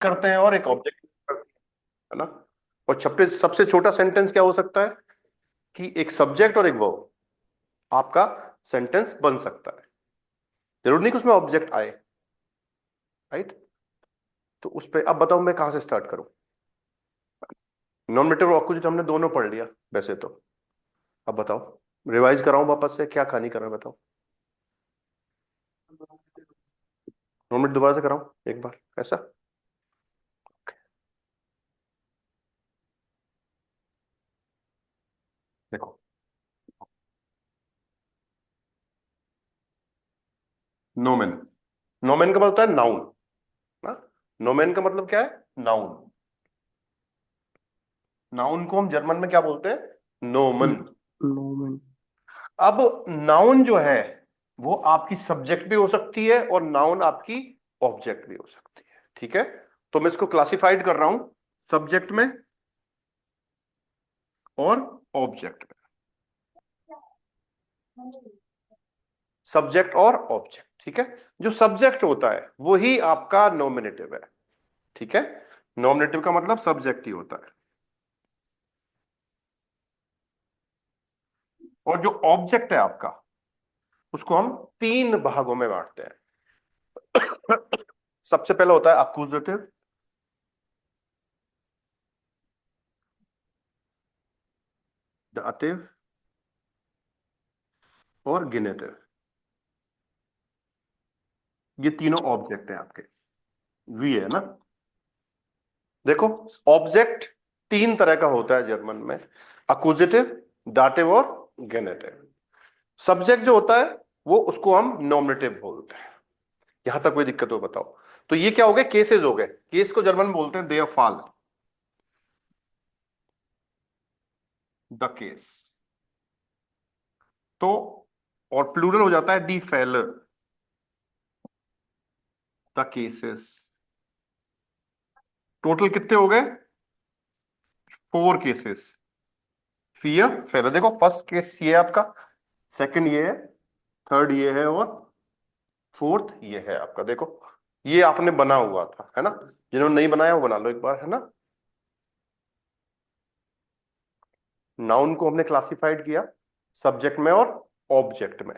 करते हैं और एक ऑब्जेक्ट करते हैं, है ना। और छपे सबसे छोटा सेंटेंस क्या हो सकता है कि एक सब्जेक्ट और एक वर्ब आपका सेंटेंस बन सकता है। जरूर नहीं कि उसमें ऑब्जेक्ट आए, राइट। तो उस पे अब बताओ मैं कहां से स्टार्ट करूं। नॉमिनेटिव और ऑक्यूजेट हमने दोनों पढ़ लिया वैसे तो। अब बताओ, रिवाइज कराऊं वापस से, क्या कहानी कर रहे हैं बताओ। नॉमिनेट दोबारा से कराऊं एक बार ऐसा। देखो, नोमेन, नोमेन का मतलब होता है नाउन ना। नोमेन का मतलब क्या है, नाउन। नाउन को हम जर्मन में क्या बोलते हैं, नोमन। नोमन। अब नाउन जो है वो आपकी सब्जेक्ट भी हो सकती है और नाउन आपकी ऑब्जेक्ट भी हो सकती है, ठीक है। तो मैं इसको क्लासिफाइड कर रहा हूं सब्जेक्ट में और ऑब्जेक्ट में। सब्जेक्ट और ऑब्जेक्ट, ठीक है। जो सब्जेक्ट होता है वही आपका नॉमिनेटिव है, ठीक है। नॉमिनेटिव का मतलब सब्जेक्ट ही होता है। और जो ऑब्जेक्ट है आपका उसको हम तीन भागों में बांटते हैं। सबसे पहला होता है अक्यूजेटिव, दातिव और गिनेटिव। ये तीनों ऑब्जेक्ट है आपके, वी है ना। देखो, ऑब्जेक्ट तीन तरह का होता है जर्मन में, अक्यूजेटिव, दाटिव और गेनेटिव। सब्जेक्ट जो होता है वो उसको हम नॉमिनेटिव बोलते हैं। यहां तक कोई दिक्कत हो बताओ। तो ये क्या हो गए, केसेस हो गए। केस को जर्मन में बोलते हैं देयर फॉल, द केस। तो और प्लूरल हो जाता है D failure, the cases. Total कितने हो गए, फोर केसेस। फियर फेलर, देखो फर्स्ट केस ये है आपका, सेकंड ये है, थर्ड ये है और फोर्थ ये है आपका। देखो ये आपने बना हुआ था, है ना। जिन्होंने नहीं बनाया वो बना लो एक बार, है ना। नाउन को हमने क्लासिफाइड किया सब्जेक्ट में और ऑब्जेक्ट में।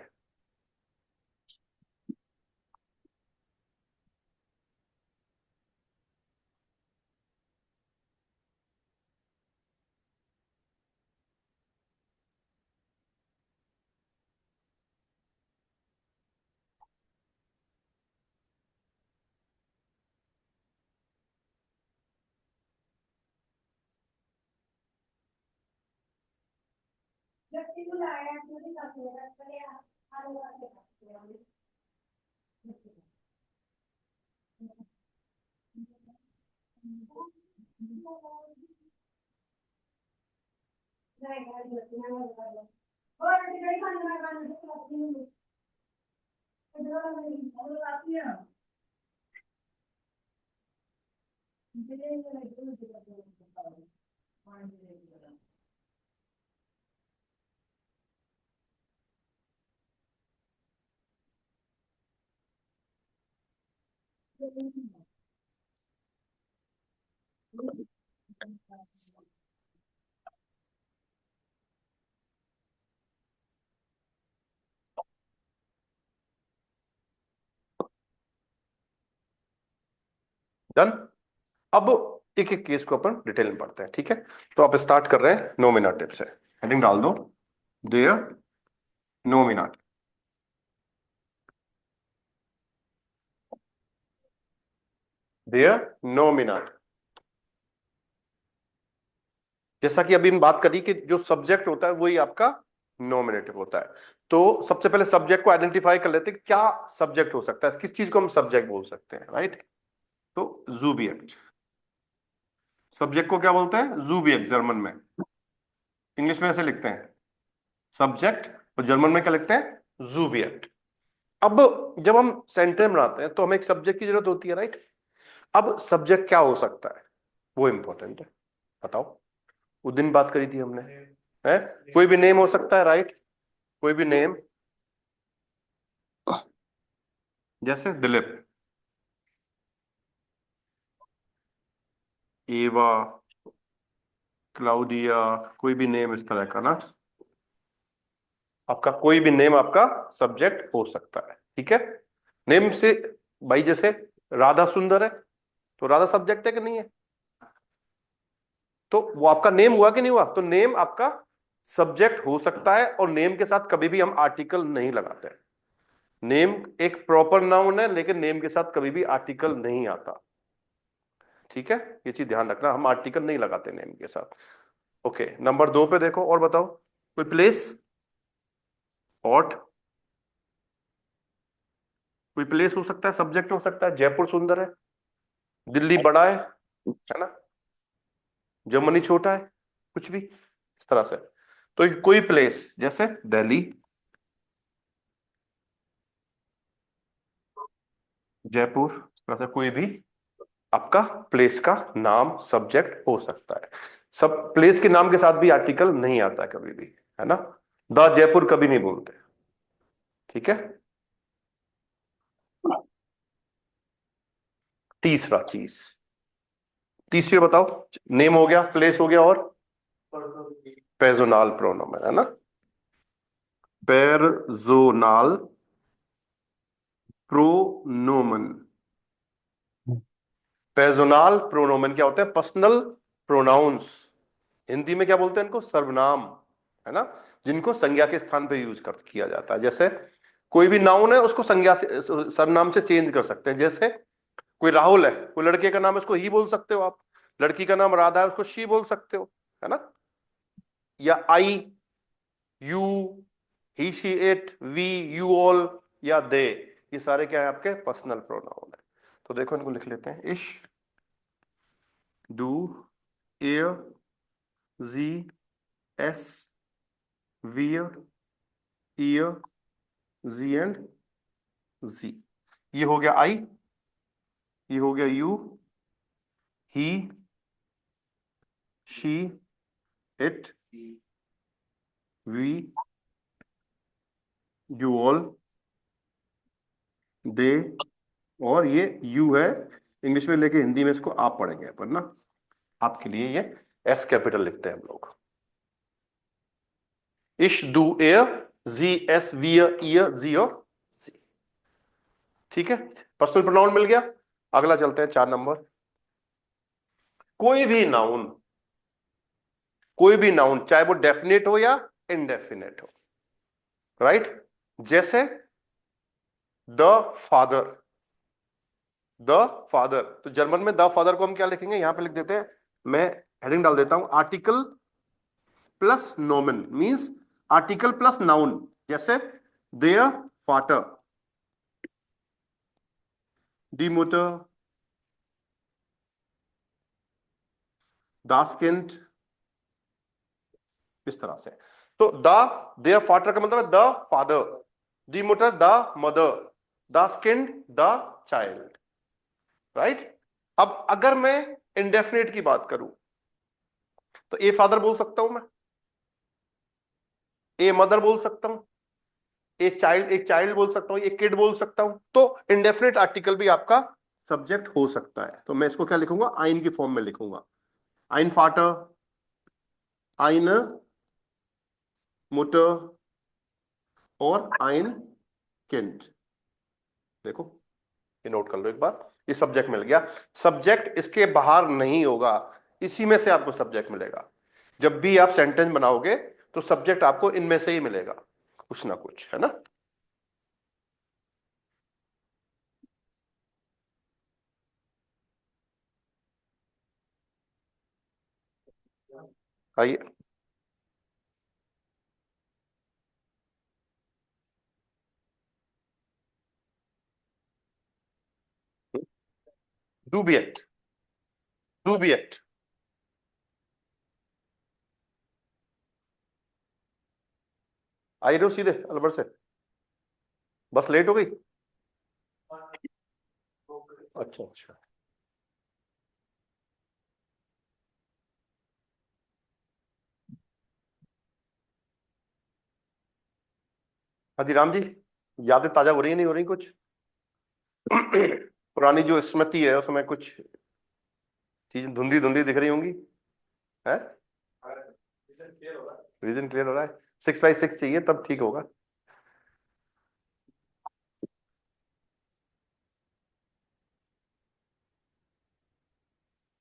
डन। अब एक एक केस को अपन डिटेल में पढ़ते हैं, ठीक है। तो आप स्टार्ट कर रहे हैं नोमिनेटिव से, हेडिंग डाल दो देयर नोमिनेटिव। देयर नोमिनेटिव, जैसा कि अभी हम बात करी कि जो सब्जेक्ट होता है वही आपका नोमिनेटिव होता है। तो सबसे पहले सब्जेक्ट को आइडेंटिफाई कर लेते हैं, क्या सब्जेक्ट हो सकता है, किस चीज को हम सब्जेक्ट बोल सकते हैं, राइट। तो जूबियक्ट, सब्जेक्ट को क्या बोलते हैं, जूबियक्ट जर्मन में। इंग्लिश में ऐसे लिखते हैं सब्जेक्ट, और जर्मन में क्या लिखते हैं, जूबियक्ट। अब जब हम सेंटेंस बनाते हैं तो हमें एक सब्जेक्ट की जरूरत होती है, राइट। अब सब्जेक्ट क्या हो सकता है वो इंपॉर्टेंट है, बताओ। उस दिन बात करी थी हमने, है कोई भी नेम हो सकता है, राइट। कोई भी नेम, जैसे दिलीप, एवा, क्लाउडिया, कोई भी नेम इस तरह का ना, आपका कोई भी नेम आपका सब्जेक्ट हो सकता है, ठीक है। नेम से, भाई जैसे राधा सुंदर है, तो राधा सब्जेक्ट है कि नहीं है? तो वो आपका नेम हुआ कि नहीं हुआ? तो नेम आपका सब्जेक्ट हो सकता है, और नेम के साथ कभी भी हम आर्टिकल नहीं लगाते। नेम एक प्रॉपर नाउन है, लेकिन नेम के साथ कभी भी आर्टिकल नहीं आता, ठीक है। ये चीज ध्यान रखना, हम आर्टिकल नहीं लगाते नेम के साथ। ओके, नंबर 2 पे देखो, और बताओ। कोई प्लेस, हॉट, कोई प्लेस हो सकता है, सब्जेक्ट हो सकता है। जयपुर सुंदर है, दिल्ली बड़ा है ना, जर्मनी छोटा है, कुछ भी इस तरह से। तो कोई प्लेस, जैसे दिल्ली, जयपुर, इस तरह से कोई भी आपका प्लेस का नाम सब्जेक्ट हो सकता है। सब प्लेस के नाम के साथ भी आर्टिकल नहीं आता है कभी भी, है ना। द जयपुर कभी नहीं बोलते, ठीक है। तीसरा चीज, तीसरी बताओ। नेम हो गया, प्लेस हो गया, और पेजोनाल प्रोनोमेन, है ना। पेरजोनाल प्रोनोमन। पेजोनाल प्रोनोमन क्या होते हैं? Personal pronouns. हिंदी में क्या बोलते हैं इनको? सर्वनाम, है ना, जिनको संज्ञा के स्थान पे यूज कर किया जाता है। जैसे कोई भी नाउन है, उसको संज्ञा से, सर्वनाम से चेंज कर सकते हैं। जैसे कोई राहुल है, कोई लड़के का नाम है, उसको ही बोल सकते हो आप। लड़की का नाम राधा है, उसको शी बोल सकते हो, है ना। या I, you, he she it, we, you all, या दे, ये सारे क्या है? आपके पर्सनल प्रोनाउन है। तो देखो, इनको लिख लेते हैं। इश, डू, एयर, जी, एस, वियर, ईयर, जी एंड जी। ये हो गया आई, ये हो गया you, he, she, it, we, you all, they, और ये यू है, इंग्लिश में लेके हिंदी में इसको आप पढ़ेंगे अपन ना। आपके लिए ये एस कैपिटल लिखते हैं हम लोग। इश, डू, एयर, जी, एस, वियर, ईयर, जी और सी, ठीक है। पर्सनल प्रोनाउन मिल गया। अगला चलते हैं 4 नंबर। कोई भी नाउन, कोई भी नाउन, चाहे वो डेफिनेट हो या इनडेफिनेट हो, राइट। जैसे द फादर, द फादर, तो जर्मन में द फादर को हम क्या लिखेंगे? यहां पे लिख देते हैं, मैं हेडिंग डाल देता हूं, आर्टिकल प्लस नोमेन, मींस आर्टिकल प्लस नाउन। जैसे देयर फादर, दी मुटर, das Kind, इस तरह से। तो द, देयर फादर का मतलब है द फादर, दी मुटर the mother, das Kind the child, right. अब अगर मैं इंडेफिनेट की बात करूं, तो ए फादर बोल सकता हूं मैं, ए मदर बोल सकता हूं, एक चाइल्ड बोल सकता हूं, एक किड बोल सकता हूं। तो इंडेफिनेट आर्टिकल भी आपका सब्जेक्ट हो सकता है। तो मैं इसको क्या लिखूंगा? आइन की फॉर्म में लिखूंगा। आइन फाटर, आइन मुटर, और आइन किंड। देखो, ये नोट कर लो एक बार, ये सब्जेक्ट मिल गया। सब्जेक्ट इसके बाहर नहीं होगा, इसी में से आपको सब्जेक्ट मिलेगा। जब भी आप सेंटेंस बनाओगे, तो सब्जेक्ट आपको इनमें से ही मिलेगा, कुछ ना कुछ, है ना। आइए, डूबिएट, डूबिएट। आई रहे हो सीधे अलवर से? बस लेट हो गई? अच्छा अच्छा। हाजी राम जी, यादें ताजा हो रही नहीं हो रही कुछ? पुरानी जो स्मृति है उसमें कुछ चीज धुंधली धुंधली दिख रही होंगी है। रीजन क्लियर हो रहा है। 6/6 चाहिए तब ठीक होगा।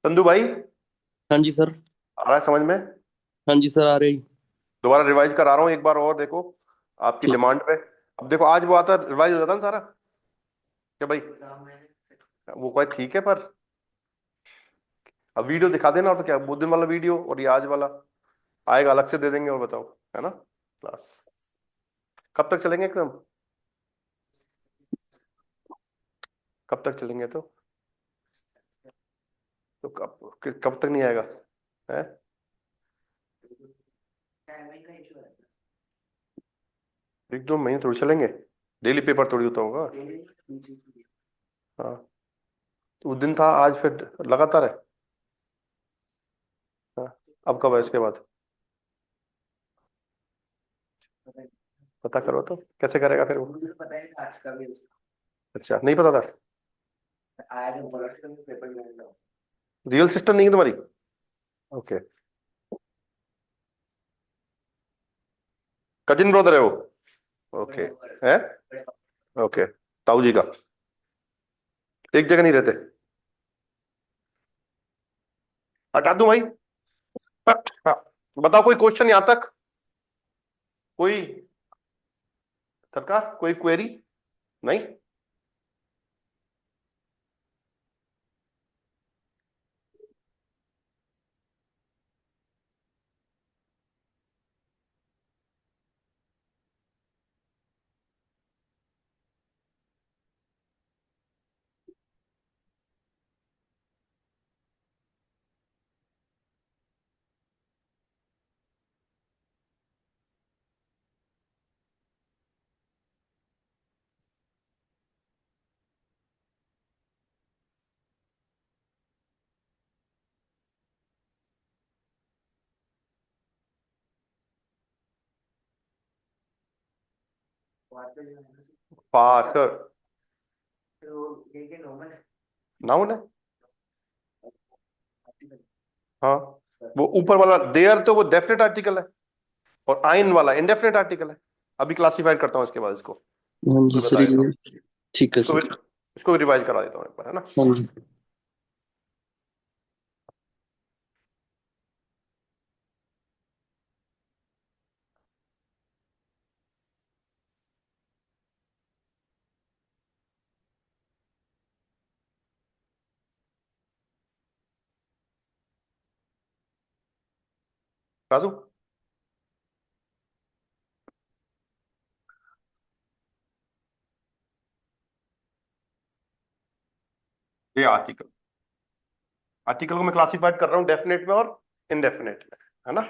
संधू भाई, हाँ जी सर। आ रहा है समझ में? हाँ जी सर, आ रही। दोबारा रिवाइज करा रहा हूँ एक बार और, देखो आपकी ठीक। डिमांड पे। अब देखो आज वो आता रिवाइज हो जाता ना सारा, क्या भाई? वो कोई ठीक है, पर अब वीडियो दिखा देना, और तो क्या, वो दिन वाला वीडियो और ये आज वाला आएगा अलग से दे देंगे, और बताओ, है ना? क्लास कब तक चलेंगे एकदम? कब तक चलेंगे तो कब तक नहीं आएगा है? एक दो महीने थोड़ी चलेंगे, डेली पेपर थोड़ी होता होगा। हाँ, तो वो दिन था आज, फिर लगातार है। हाँ, अब कब है इसके बाद? पता करो तो, कैसे करेगा फिर वो? अच्छा, नहीं पता था। रियल सिस्टम नहीं है तुम्हारी? ओके। कजिन ब्रदर है वो? ओके। है? ओके। ताऊ जी का? एक जगह नहीं रहते? हटा दूं भाई? हाँ। बताओ, कोई क्वेश्चन यहां तक? कोई सरकार, कोई क्वेरी? नहीं? पार्कर नाउन है। हाँ, वो ऊपर वाला देयर तो वो डेफिनेट आर्टिकल है, और आइन वाला इंडेफिनेट आर्टिकल है। अभी क्लासिफाइड करता हूँ इसके बाद इसको, हाँ जी फिर सर, बता देता हूँ। ये ठीक है इसको सर। भी इसको भी रिवाइज करा देता हूँ एक बार, है ना? हाँ जी। करा दूं? ये आर्टिकल, आर्टिकल को मैं क्लासिफाइड कर रहा हूँ डेफिनेट में और इनडेफिनेट में, है ना?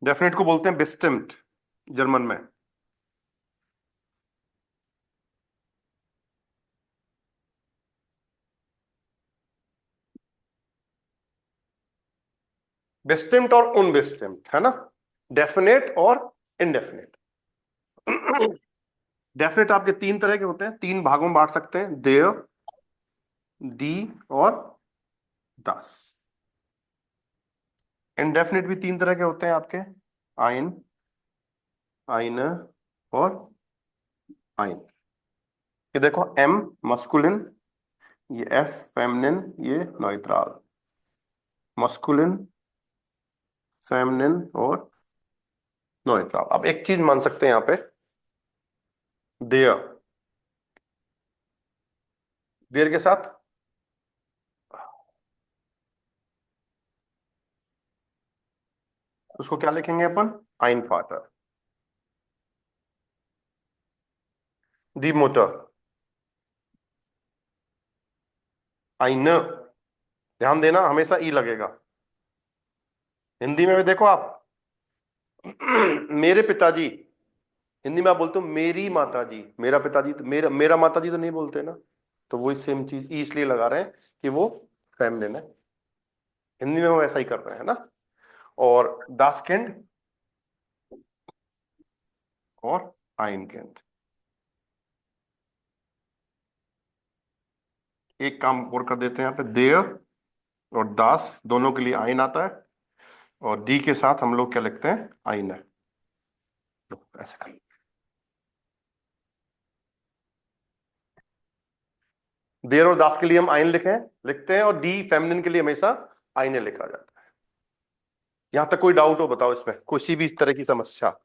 डेफिनेट को बोलते हैं बेस्टिम्ड, जर्मन में। बेस्टिम्ड और उनबेस्टिम्ड, है ना? डेफिनेट और इनडेफिनेट। डेफिनेट आपके तीन तरह के होते हैं, तीन भागों में बांट सकते हैं, देयर, दी और दस। इनडेफिनेट भी तीन तरह के होते हैं आपके, आइन, आइन और आइन। ये देखो, एम मस्कुलिन, ये एफ फेमिनिन, ये न्यूट्रल। मस्कुलिन, फेमिनिन और न्यूट्रल। अब एक चीज मान सकते हैं यहाँ पे, देयर, देयर के साथ उसको क्या लिखेंगे अपन? आइन फादर। दी मोटर, आइन, ध्यान देना हमेशा ई लगेगा। हिंदी में भी देखो आप, मेरे पिताजी, हिंदी में आप बोलते हो मेरी माता जी, मेरा पिताजी तो मेरा माता जी तो नहीं बोलते ना, तो वही सेम चीज ई इसलिए लगा रहे हैं कि वो फेमिनिन है। हिंदी में वो ऐसा ही कर रहे हैं ना। और दासकिंड, और आइन के अंदर। एक काम और कर देते हैं यहाँ पे, देयर और दास दोनों के लिए आइन आता है, और डी के साथ हम लोग क्या लिखते हैं, आइन है। लो, ऐसे कर, देर और दास के लिए हम आइन लिखते हैं, और डी फेमिनिन के लिए हमेशा आइने लिखा जाता है। यहां तक कोई डाउट हो बताओ इसमें, किसी भी इस तरह की समस्या?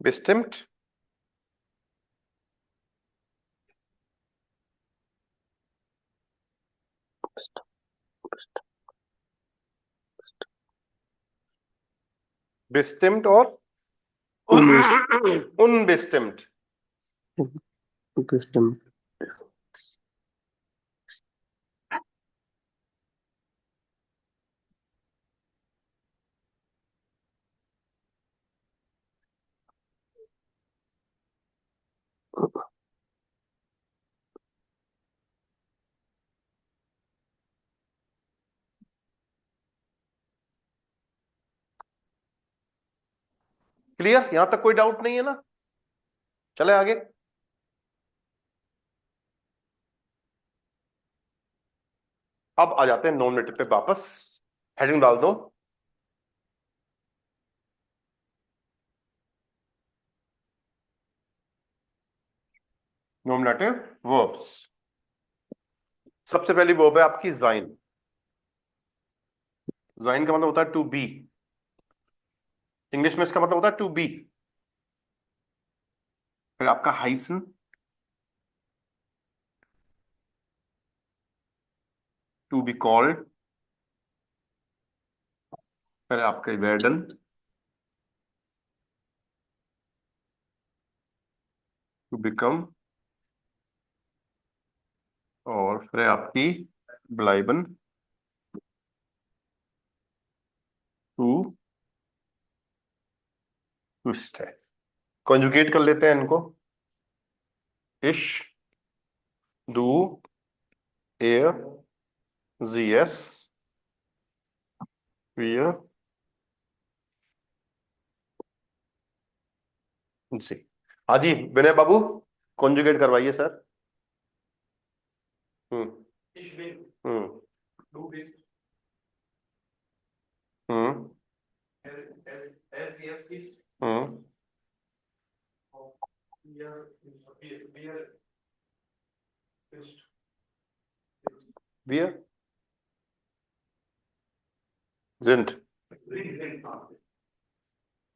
bestimmt, bestimmt और unbestimmt। कस्टम। क्लियर? यहां तक कोई डाउट नहीं है ना? चले आगे। अब आ जाते हैं नॉमिनेटिव पे वापस। हेडिंग डाल दो, नॉमिनेटिव वर्ब्स। सबसे पहली वर्ब है आपकी जाइन। जाइन का मतलब होता है टू बी। इंग्लिश में इसका मतलब होता है टू बी। फिर आपका हाइसन, टू बी कॉल्ड। फिर आपका वेर्डन, टू बिकम। और फिर आपकी ब्लाइबन, टू ट्विस्ट है। कॉन्जुगेट कर लेते हैं इनको। इश, डू, एयर, जीएस, वियर, जी। हाँ जी विनय बाबू, कॉन्जुगेट करवाइए सर। हम्म हम्म हम्म हम्म वियर, जिंट,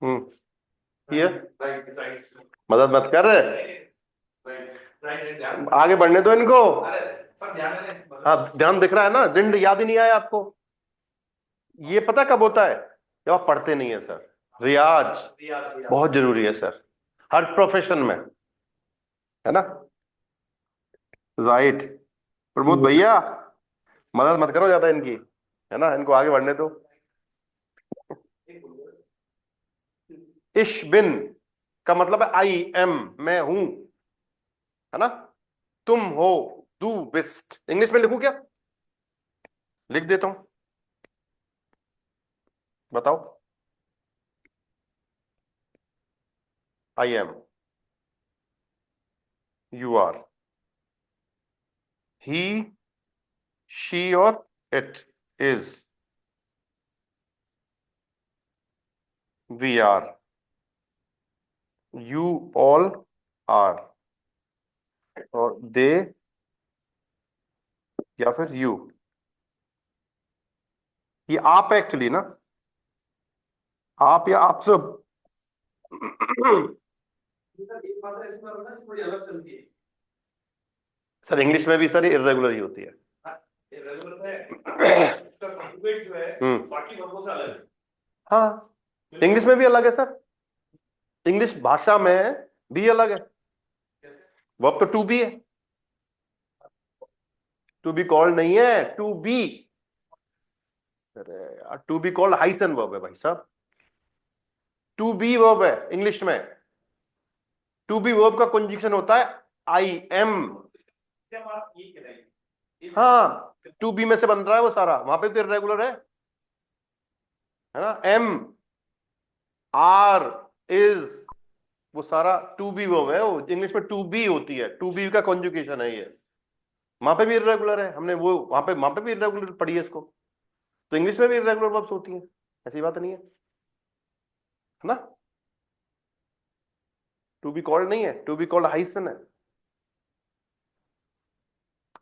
हम्म हियर। मदद मत कर रहे, आगे बढ़ने दो इनको। हाँ ध्यान दिख रहा है ना, जिंड याद ही नहीं आया आपको? ये पता कब होता है? जब आप पढ़ते नहीं है सर। रियाज बहुत जरूरी है सर, हर प्रोफेशन में, है ना? राइट। प्रमोद भैया, मदद मत करो ज्यादा इनकी, है ना, इनको आगे बढ़ने दो। इश बिन का मतलब है आई एम, मैं हूं, है ना? तुम हो, डू बिस्ट। इंग्लिश में लिखूं क्या? लिख देता हूं, बताओ। I am, you are, he, she और it is, we are, you all are, और दे या फिर यू। ये आप है एक्चुअली ना, आप या आप सब। सर एक बात ऐसी बात होता है थोड़ी अलग चलती है। सर इंग्लिश में भी सर इर्रेगुलर ही होती है। रेगुलर है इसका कॉन्जुगेट जो है हम्म। बाकी वर्बों से अलग है। हाँ, इंग्लिश में भी अलग है सर, इंग्लिश भाषा में भी अलग है। कैसे? वर्ब तो टू बी है, टू बी कॉल्ड नहीं है, टू बी। अरे यार, टू बी कॉल्ड हाइसन वर्ब है भाई साहब, टू बी वर्ब है इंग्लिश में। टू बी वर्ब का कंजक्शन होता है आई एम। क्या बात ये कह रहे हैं हाँ, टू बी में से बन रहा है वो सारा, वहां पे तो इर्रेगुलर है ना। एम, आर, इज, वो सारा टू बी वर्ब है, वो इंग्लिश में टू बी होती है, टू बी का कॉन्जुगेशन है ये। वहां पे भी इर्रेगुलर है, हमने वो वहां पे भी इर्रेगुलर पढ़ी है इसको। तो इंग्लिश में भी इर्रेगुलर वर्ब्स होती हैं, ऐसी बात नहीं है ना। टू बी कॉल्ड नहीं है, टू बी कॉल्ड हाइसन है।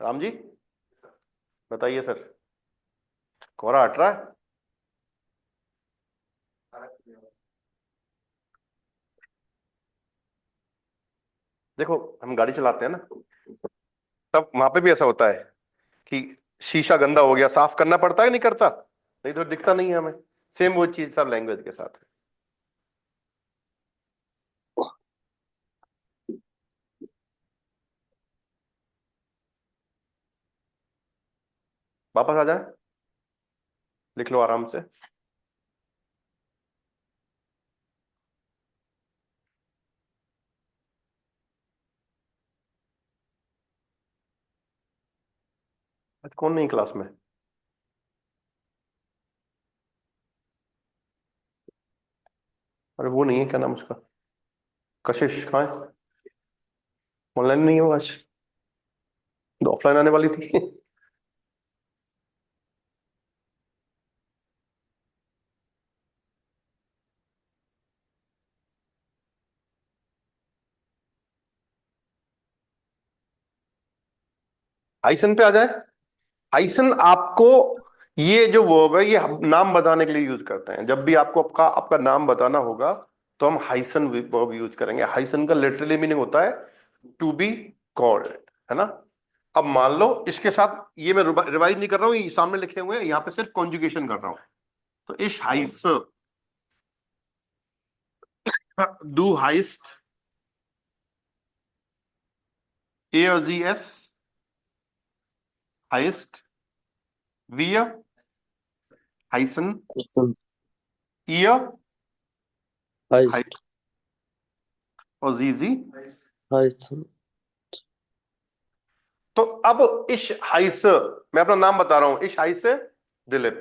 राम जी बताइए सर, कोहरा हट रहा है। देखो हम गाड़ी चलाते हैं ना, तब वहां पे भी ऐसा होता है कि शीशा गंदा हो गया, साफ करना पड़ता है कि नहीं करता, नहीं तो दिखता नहीं है हमें। सेम वो चीज सब लैंग्वेज के साथ है। वापस आ जाए, लिख लो आराम से। आज कौन नहीं क्लास में? अरे वो नहीं है, क्या नाम उसका, कशिश कहाँ है? ऑनलाइन नहीं हो आज, तो ऑफलाइन आने वाली थी। हाइसन पे आ जाए। हाइसन आपको, ये जो वर्ब है ये हम नाम बताने के लिए यूज करते हैं। जब भी आपको आपका आपका नाम बताना होगा तो हम हाइसन वर्ब यूज करेंगे। हाइसन का लिटरली मीनिंग होता है टू बी कॉल्ड, है ना। अब मान लो इसके साथ, ये मैं रिवाइज नहीं कर रहा हूं, ये सामने लिखे हुए हैं, यहां पे सिर्फ कॉन्जुगेशन कर रहा हूं। तो इश हाइस, डू हाइस्ट, एस, हाइस्ट, वियर, हाइसन, हाइसन, ईयर, हाइस्ट, और जीजी। हाइसन। तो अब इश हाइस, मैं अपना नाम बता रहा हूं, इश हाइस दिलीप।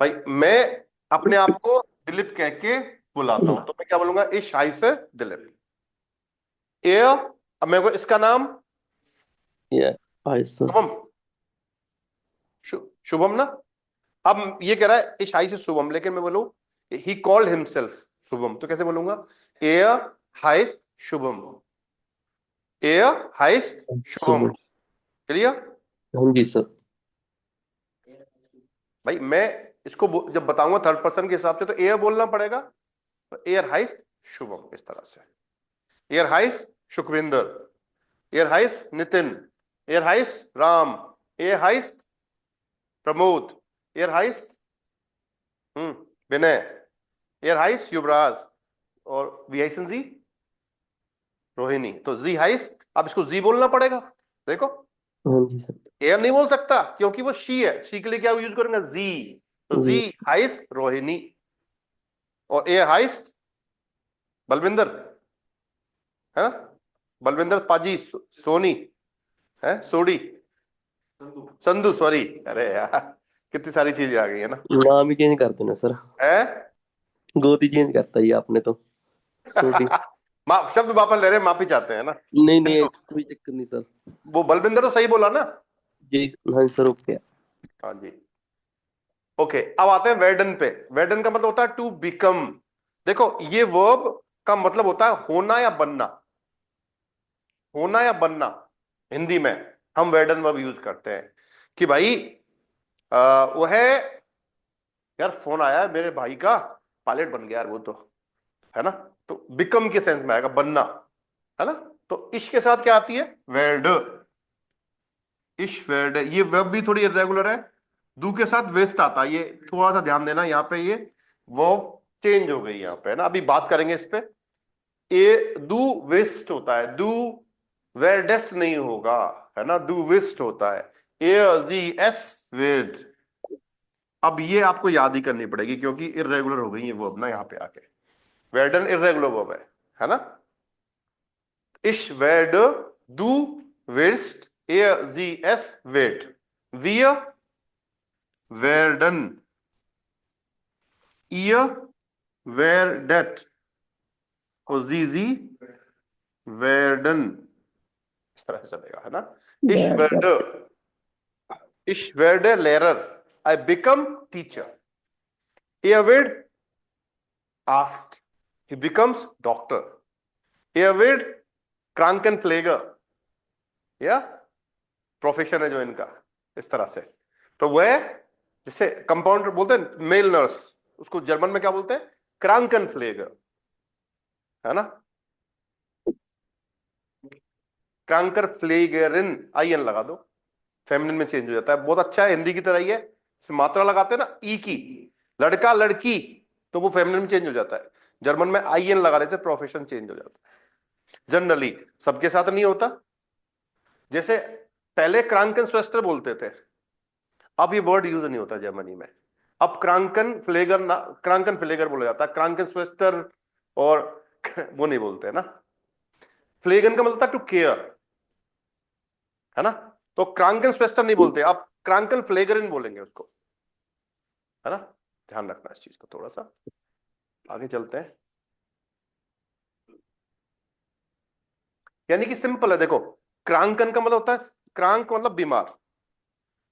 भाई मैं अपने आप को दिलीप कह के बुलाता हूं, तो मैं क्या बोलूंगा, इश हाइस दिलीप। ए, अब मेरे को इसका नाम ये हाइसन। शुभम, शुभम ना। अब ये कह रहा है इश हाइस शुभम, लेकिन मैं बोलूं ही कॉल्ड हिमसेल्फ शुभम, तो कैसे बोलूंगा, ए हाइस शुभम, ए हाइस शुभम। शुभ। क्लियर? हाँ जी सर। भाई मैं इसको जब बताऊंगा थर्ड पर्सन के हिसाब से तो एयर बोलना पड़ेगा, तो एयर हाइस शुभम, इस तरह से। एयर हाइस सुखविंदर, एयर हाइस नितिन, एयर हाइस राम, एयर हाइस प्रमोद, एयर हाइस विनय, एयर हाइस युवराज, और वी हाइसन जी रोहिणी। तो जी हाइस, अब इसको जी बोलना पड़ेगा। देखो हाँ जी सर। एयर नहीं बोल सकता क्योंकि वो शी है, शी के लिए क्या यूज करूंगा, जी। तो जी जी। हाइस रोहिणी, और एयर हाइस बलविंदर, है ना, बलविंदर पाजी, सोनी, है सोडी, संधू, सॉरी। अरे यार कितनी सारी चीजें आ गई है ना। नाम ही चेंज कर देना सर। है। गोद ही चेंज करता ही आपने तो। सोडी। शब्द वापस ले रहे हैं, माफी चाहते हैं ना। नहीं नहीं, कोई चक्कर नहीं सर। वो बलविंदर तो सही बोला ना। जी। हाँ सर, ओके। हाँ जी। ओके, अब आते हैं वेडन पे। वेडन का मतलब होता है टू बिकम। देखो ये वर्ब का मतलब होता है होना या बनना, होना या बनना। हिंदी में हम वेडन वर्ब यूज करते हैं कि भाई वो है, यार फोन आया है मेरे भाई का, पायलट बन गया यार वो तो, है ना। तो बिकम के सेंस में आएगा, बनना। है ना। तो इश के साथ क्या आती है, वेर्ड, इश वेर्ड। ये वर्ब भी थोड़ी इरेगुलर है। दू के साथ वेस्ट आता है, ये थोड़ा सा ध्यान देना यहाँ पे, ये वो चेंज हो गई यहाँ पे, है ना। अभी बात करेंगे इस पे। ए डू वेस्ट होता है, डू वेरडेस्ट नहीं होगा, है ना, डू वेस्ट होता है, ए जी एस वेड। अब ये आपको याद ही करनी पड़ेगी क्योंकि इरेगुलर हो गई है वो अब ना यहाँ पे आके। वेर्डन इरेगुलर वर्ब है ना। इश वेड डू वेस्ट ए जी एस वेट, wir werden, ihr werdet और जी werden, इस तरह से चलेगा, है ना। ich That werde, ich werde Lehrer, I become teacher, er wird Arzt, he becomes doctor, er wird Krankenpfleger, या प्रोफेशन है जो इनका, इस तरह से। तो वह जिसे कंपाउंडर बोलते हैं, मेल नर्स, उसको जर्मन में क्या बोलते हैं, क्रांकनफ्लेगर, है ना। क्रांकर फ्लेगरिन, आई एन लगा दो, फेमिनिन में चेंज हो जाता है, बहुत अच्छा है, हिंदी की तरह ही है। इसमें मात्रा लगाते हैं ना ई की, लड़का लड़की, तो वो फेमिनिन में चेंज हो जाता है। जर्मन में आई एन लगाने से प्रोफेशन चेंज हो जाता है। जनरली सबके साथ नहीं होता। जैसे पहले क्रांकन स्वेस्टर बोलते थे, अब ये वर्ड यूज नहीं होता जर्मनी में। अब क्रांकन फ्लेगर ना, क्रांकन फ्लेगर बोला जाता है, क्रांकन स्वेस्टर और वो नहीं बोलते ना। फ्लेगन का मतलब था टू केयर, है ना। तो क्रांकन स्वेस्टर नहीं बोलते, आप क्रांकन फ्लेगरिन बोलेंगे उसको, है ना। ध्यान रखना इस चीज को थोड़ा सा। आगे चलते हैं। यानी कि सिंपल है, देखो, क्रांकन का मतलब होता है, क्रांक मतलब बीमार,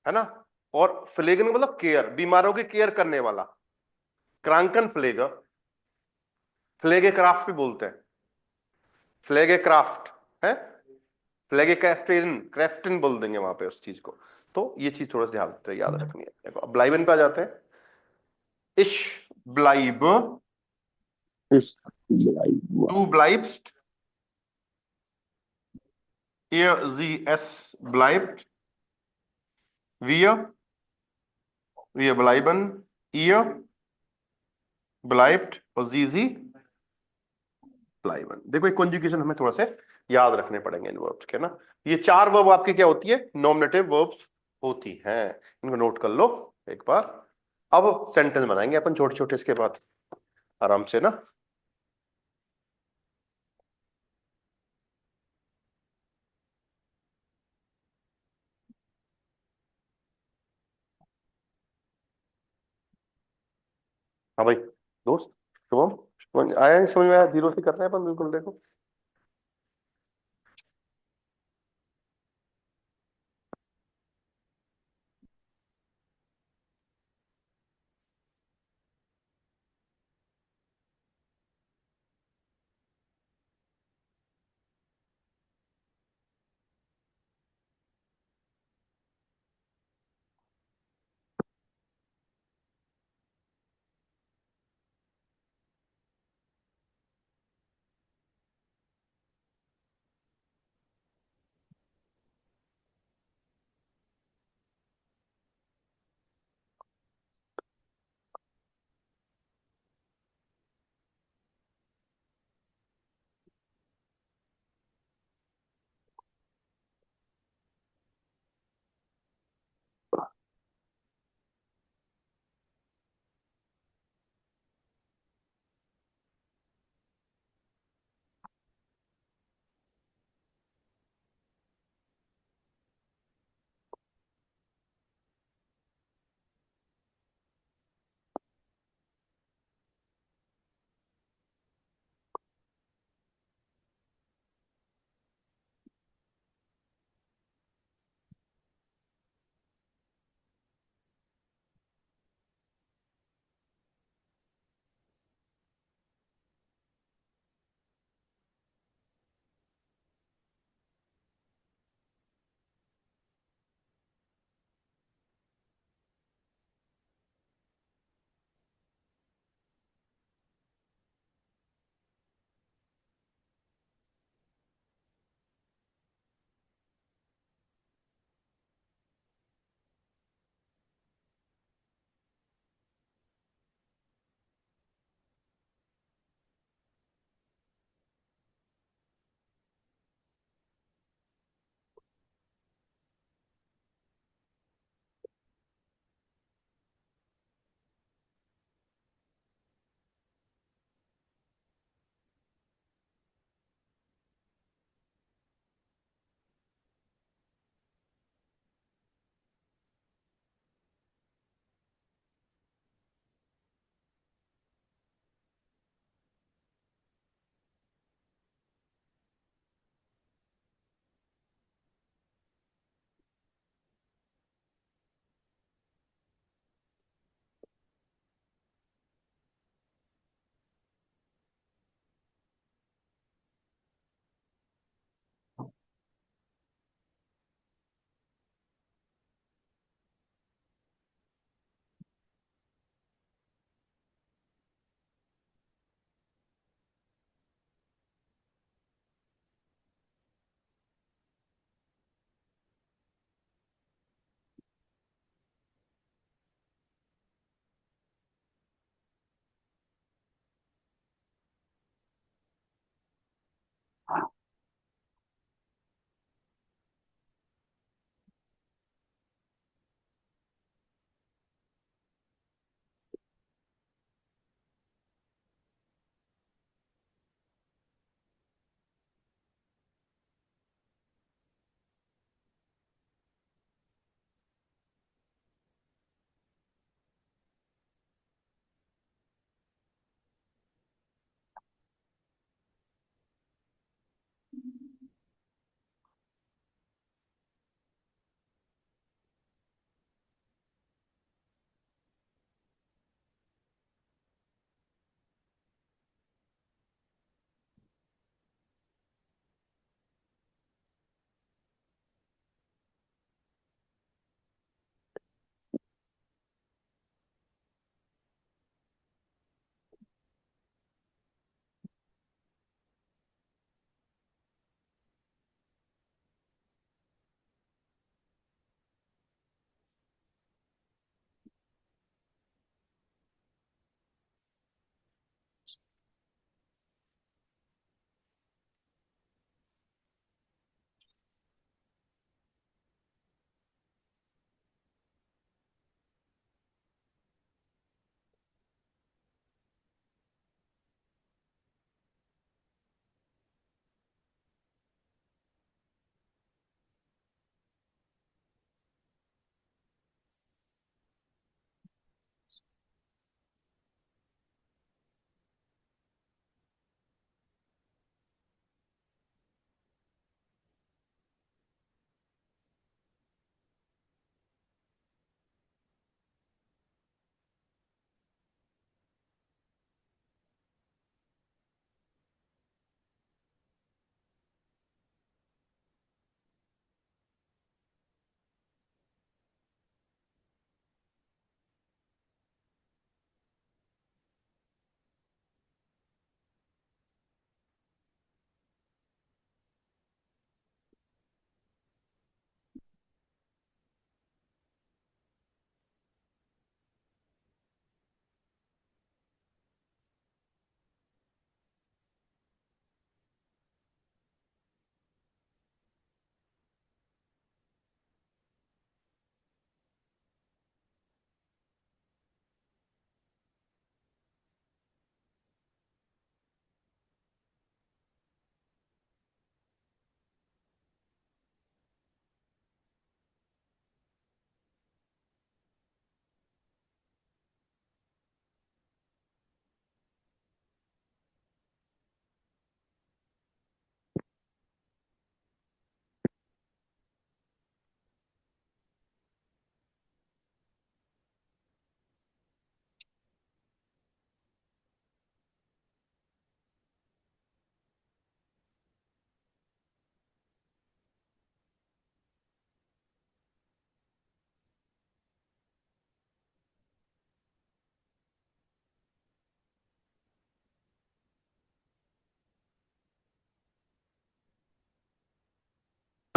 है ना, और फ्लेगन का मतलब केयर, बीमारों की केयर करने वाला, क्रांकन फ्लेगर। फ्लेगे क्राफ्ट भी बोलते हैं, फ्लेगे क्राफ्ट है, फ्लेगे क्राफ्टिन, क्राफ्टिन बोल देंगे वहां पे उस चीज को। तो ये चीज थोड़ा सा ध्यान याद रखनी है। देखो अब ब्लाइबन पे आ जाते हैं। इश ब्लाइब, is like du bleibst, er sie es bleibt, wir bleiben, ihr bleibt और sie bleiben। देखो ये कॉन्जुगेशन हमें थोड़ा से याद रखने पड़ेंगे इन वर्ब्स के ना। ये चार वर्ब आपकी क्या होती है, नॉमिनेटिव वर्ब्स होती हैं, इनको नोट कर लो एक बार। अब सेंटेंस बनाएंगे अपन छोटे छोटे इसके बाद, आराम से ना। हाँ भाई, दोस्त शुभम, आया नहीं समझ में, आया, जीरो से कर रहे हैं अपन बिल्कुल, देखो।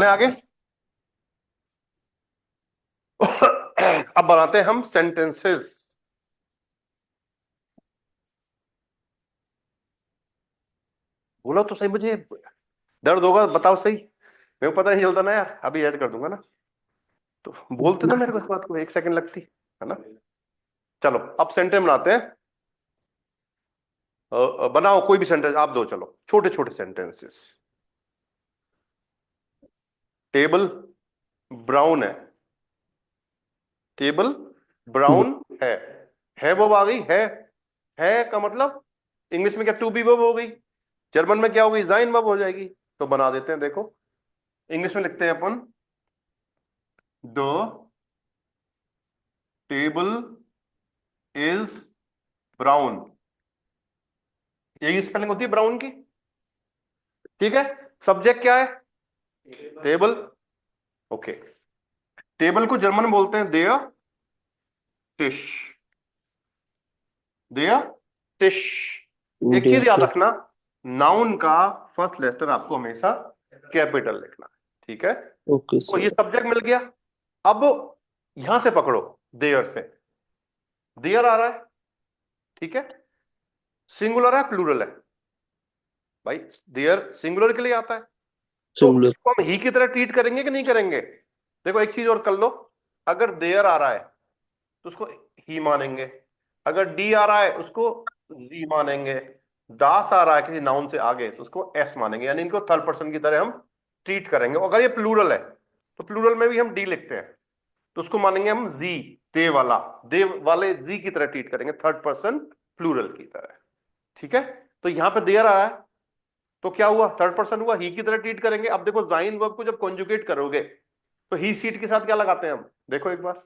चलें आगे। अब बनाते हैं हम सेंटेंसेस। बोलो तो सही, मुझे दर्द होगा, बताओ सही, मेरे को पता नहीं चलता ना यार, अभी ऐड कर दूंगा ना, तो बोलते ना मेरे को इस बात को, 1 सेकंड लगती है ना। चलो अब सेंटेंस बनाते हैं। बनाओ कोई भी सेंटेंस आप दो, चलो छोटे छोटे सेंटेंसेस। टेबल ब्राउन है। टेबल ब्राउन है वो आ गई है का मतलब इंग्लिश में क्या टू बी वर्ब हो गई, जर्मन में क्या होगी जाइन वर्ब हो जाएगी। तो बना देते हैं, देखो इंग्लिश में लिखते हैं अपन, द टेबल इज ब्राउन। यही स्पेलिंग होती है ब्राउन की, ठीक है। सब्जेक्ट क्या है, टेबल, ओके। टेबल को जर्मन में बोलते हैं देयर टिश, देयर टिश। एक चीज याद रखना, नाउन का फर्स्ट लेटर आपको हमेशा कैपिटल लिखना है, ठीक है। ओके तो ये सर। सब्जेक्ट मिल गया। अब यहां से पकड़ो, देयर से, देयर आ रहा है, ठीक है। सिंगुलर है प्लूरल है, भाई देयर सिंगुलर के लिए आता है, तो सिंगुलर। इसको हम ही की तरह ट्रीट करेंगे कि नहीं करेंगे। देखो एक चीज और कर लो, अगर देयर आ रहा है तो उसको ही मानेंगे, अगर डी आ रहा है उसको जी मानेंगे, दास आ रहा है किसी नाउन से आगे तो उसको एस मानेंगे, यानी इनको थर्ड पर्सन की तरह हम ट्रीट करेंगे। अगर ये प्लूरल है तो प्लूरल में भी हम डी लिखते हैं, तो उसको मानेंगे हम जी, दे वाला, दे वाले जी की तरह ट्रीट करेंगे, थर्ड पर्सन प्लूरल की तरह, ठीक है। तो यहां पे देयर आ रहा है तो क्या हुआ, थर्ड पर्सन हुआ, ही की तरह ट्रीट करेंगे। अब देखो जाइन वर्ब को जब कॉन्जुगेट करोगे तो ही सीट के साथ क्या लगाते हैं हम, देखो एक बार,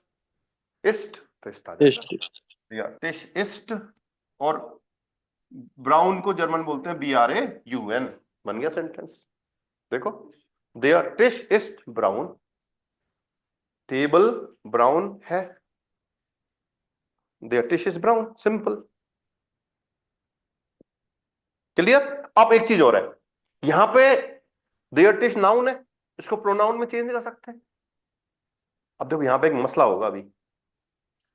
इस्ट, तो इस्ट आ जाएगा, टेस्ट। या टिश इस्ट। और ब्राउन को जर्मन बोलते हैं BRAUN, बन गया सेंटेंस। देखो देयर टिश इस्ट ब्राउन, टेबल ब्राउन है, देयर टिश इज ब्राउन, सिंपल, क्लियर। अब एक चीज और है, यहां पे देयर टिश नाउन है, इसको प्रोनाउन में चेंज कर सकते हैं। अब देखो यहां पे एक मसला होगा, अभी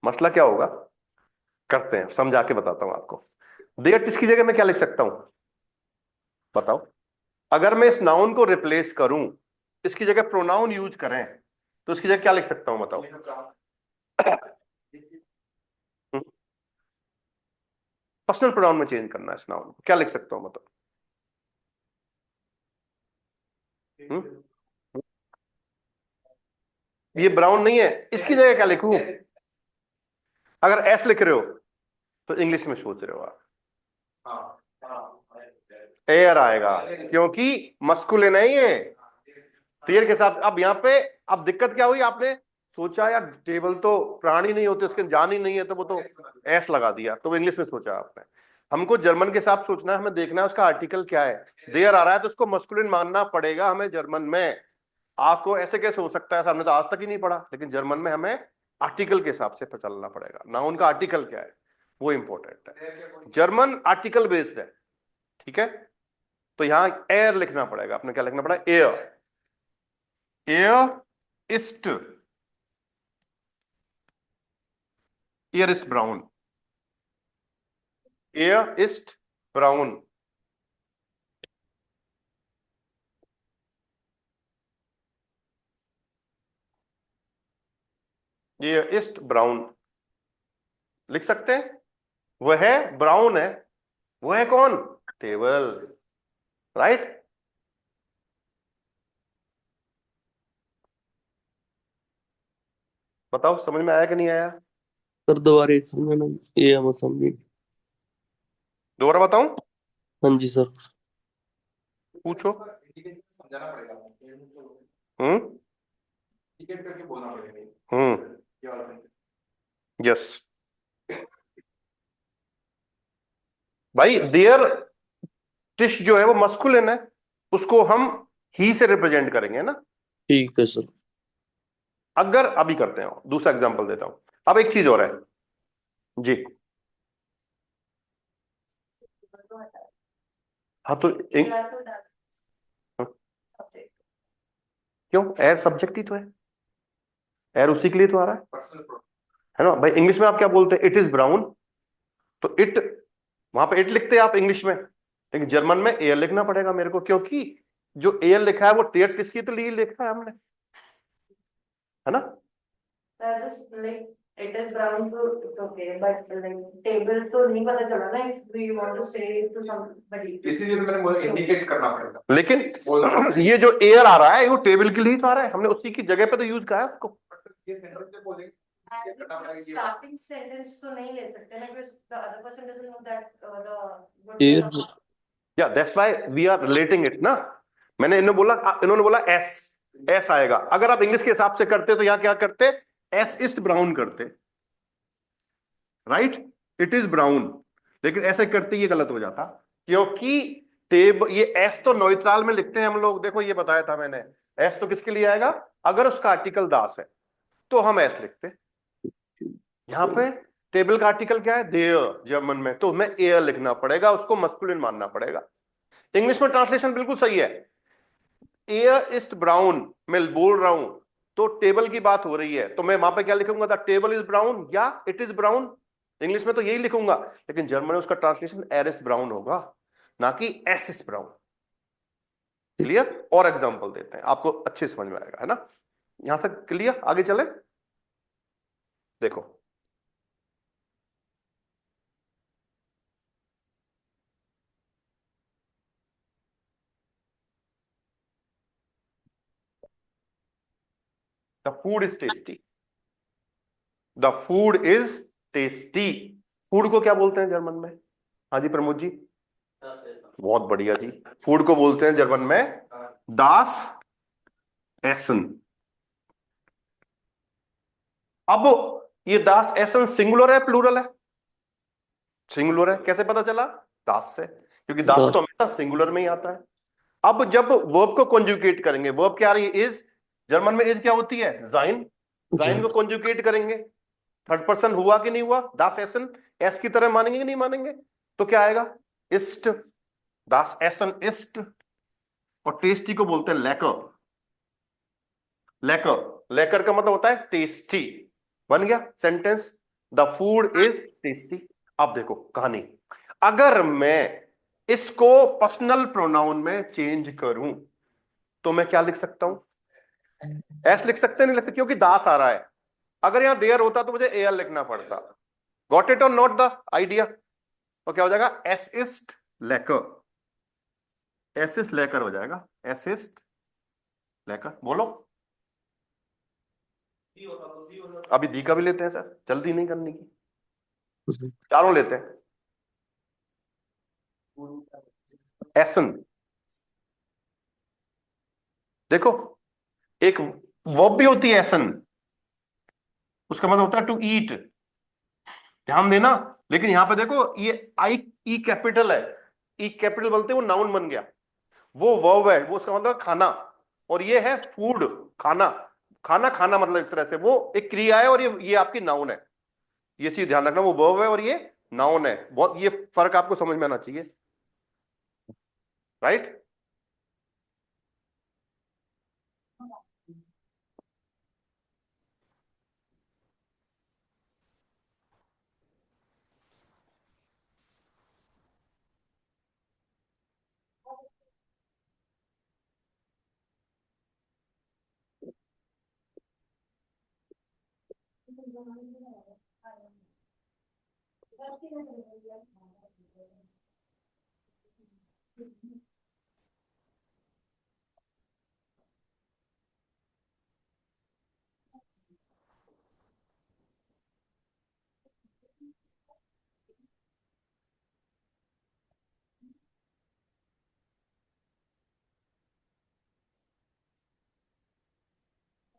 मसला क्या होगा, करते हैं, समझा के बताता हूं आपको। देयर टिश की जगह मैं क्या लिख सकता हूं, बताओ। अगर मैं इस नाउन को रिप्लेस करूं, इसकी जगह प्रोनाउन यूज करें, तो इसकी जगह क्या लिख सकता हूं, बताओ। पर्सनल प्रोनाउन में चेंज करना है इस नाउन को, क्या लिख सकता हूं, बताओ। हम्म? ये ब्राउन नहीं है, इसकी जगह क्या लिखूं। अगर एस लिख रहे हो तो इंग्लिश में सोच रहे हो आप, एयर आएगा, क्योंकि मस्कुलिन है ये, टीयर के साथ। अब यहाँ पे अब दिक्कत क्या हुई, आपने सोचा यार टेबल तो प्राणी नहीं होते, उसके जान ही नहीं है, तो वो तो एस लगा दिया, तो वो इंग्लिश में सोचा आपने। हमको जर्मन के साथ सोचना है, हमें देखना है उसका आर्टिकल क्या है। देयर आ रहा है तो उसको मस्कुलिन मानना पड़ेगा हमें जर्मन में। आपको ऐसे कैसे हो सकता है, हमने तो आज तक ही नहीं पढ़ा, लेकिन जर्मन में हमें आर्टिकल के हिसाब से चलना पड़ेगा, नाउन का आर्टिकल क्या है वो इंपॉर्टेंट है। जर्मन आर्टिकल बेस्ड है, ठीक है। तो यहां एयर लिखना पड़ेगा, आपने क्या लिखना पड़ेगा, air, air east, air is brown, air east brown, air east brown लिख सकते हैं। वह ब्राउन है, वो है कौन, टेबल, राइट। बताओ समझ में आया कि नहीं आया, सर दोबारा एक समझाना, ये हम समझे। दोबारा बताऊं, हाँ जी सर। पूछो। समझाना पड़ेगा, हम्म टिकट करके बोलना पड़ेगा हम्म ये वाला thing। यस भाई, देयर टिश जो है वो मस्कुलिन है, उसको हम ही से रिप्रेजेंट करेंगे ना। ठीक है सर। अगर अभी करते हैं, दूसरा एग्जांपल देता हूं। अब एक चीज और है जी, हाँ तो क्यों? एयर सब्जेक्ट ही तो है, एयर उसी के लिए तो आ रहा पर्सनल प्रोनाउन। है ना भाई। इंग्लिश में आप क्या बोलते हैं? इट इज ब्राउन, तो इट, वहां पे इट लिखते हैं आप इंग्लिश में, लेकिन जर्मन में एयर लिखना पड़ेगा मेरे को, क्योंकि जो एयर लिखा है वो टेयर किसकी तो लिए लिखा है हमने, है ना? That's just like it is brown to it's okay, but like table तो नहीं पता चला ना if we want to say it to somebody. इसीलिए तो मैंने मुझे इंडिकेट करना पड़ेगा। लेकिन ये जो एयर आ रहा है वो टेबल के लिए ही तो आ रहा है, हमने उसी की जगह पे तो यूज करा है उसको। ये सेंटेंस में बोलेंगे As if starting sentence तो नहीं ले सकते ना because the other person doesn't know that the what Air, the या that's why we are relating it ना। मैंने इन्होंने बोला एस, एस आएगा। अगर आप इंग्लिश के हिसाब से करते तो यहां क्या करते? एस इज ब्राउन करते, राइट? इट इज ब्राउन, लेकिन ऐसे करते ये गलत हो जाता, क्योंकि टेब ये एस तो नोइट्राल में लिखते हैं हम लोग, देखो ये बताया था मैंने। एस तो किसके लिए आएगा? अगर उसका आर्टिकल दास है तो हम एस लिखते। यहां पे टेबल का आर्टिकल क्या है? देयर, जर्मन में तो हमें एयर लिखना पड़ेगा, उसको मस्कुलिन मानना पड़ेगा। इंग्लिश में ट्रांसलेशन बिल्कुल सही है, एयर इज ब्राउन, मैं बोल रहा हूं तो टेबल की बात हो रही है, तो मैं वहां पे क्या लिखूंगा? द टेबल इज ब्राउन या इट इज ब्राउन। इंग्लिश में तो यही लिखूंगा, लेकिन जर्मन में उसका ट्रांसलेशन एर इज ब्राउन होगा, ना कि एस इज ब्राउन। क्लियर? और एग्जांपल देते हैं, आपको अच्छे समझ में आएगा, है ना? यहां तक क्लियर? आगे चले, देखो। The food is tasty, the food is tasty. Food को क्या बोलते हैं जर्मन में? हाँ जी प्रमोद जी, बहुत बढ़िया जी। फूड को बोलते हैं जर्मन में दास एसन। अब ये दास एसन सिंगुलर है प्लूरल है? सिंगुलर है, कैसे पता चला? दास से, क्योंकि दास तो हमेशा सिंगुलर में ही आता है। अब जब वर्ब को कॉन्जुगेट करेंगे, वर्ब क्या आ रही है? इज। जर्मन में इज क्या होती है? जाइन। जाइन को कॉन्जुगेट करेंगे, थर्ड पर्सन हुआ कि नहीं हुआ? दास एसन, एस की तरह मानेंगे कि नहीं मानेंगे? तो क्या आएगा? इस्ट, दास एसन इस्ट। और टेस्टी को बोलते हैं लेकर। लेकर, लेकर का मतलब होता है टेस्टी। बन गया sentence, the food is tasty. अब देखो कहानी, अगर मैं इसको पर्सनल प्रोनाउन में चेंज करूं तो मैं क्या लिख सकता हूं? एस लिख सकते नहीं लिख सकते, क्योंकि दास आ रहा है। अगर यहां देयर होता तो मुझे एयर लिखना पड़ता। गॉट इट और नॉट द आइडिया? तो क्या हो जाएगा? एसिस्ट लेकर, एसिस्ट लेकर हो जाएगा, एसिस्ट लेकर। बोलो सी होता तो सी होता। अभी दी का भी लेते हैं सर, जल्दी नहीं करने की, चारों लेते हैं। एसन, देखो एक वर्ब भी होती है एसन, उसका मतलब होता है टू ईट, ध्यान देना। लेकिन यहां पे देखो ये आई, ई कैपिटल है, ई कैपिटल बोलते हैं वो नाउन बन गया, वो वर्ब है, वो उसका मतलब खाना। और ये है फूड, खाना। खाना खाना मतलब इस तरह से वो एक क्रिया है, और ये आपकी नाउन है। ये चीज ध्यान रखना, वो वर्ब है और ये नाउन है। बहुत ये फर्क आपको समझ में आना चाहिए, राइट?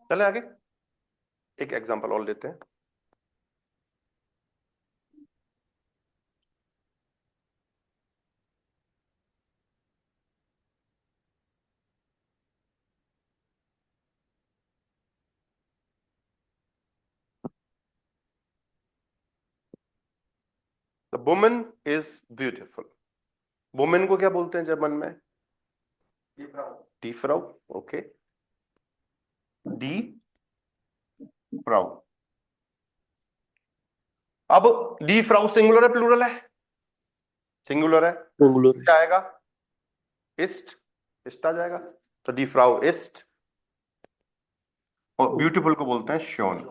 चले आगे, एक एग्जांपल और लेते हैं। The woman is beautiful. Women को क्या बोलते हैं जर्मन में? T Frau, okay. D Frau. अब डी फ्राउ सिंगुलर है प्लूरल है? सिंगुलर है, सिंगुलर। क्या आएगा? इस्ट, इस्ट आ जाएगा। तो डी फ्राउ इस्ट, और ब्यूटीफुल को बोलते हैं शोन।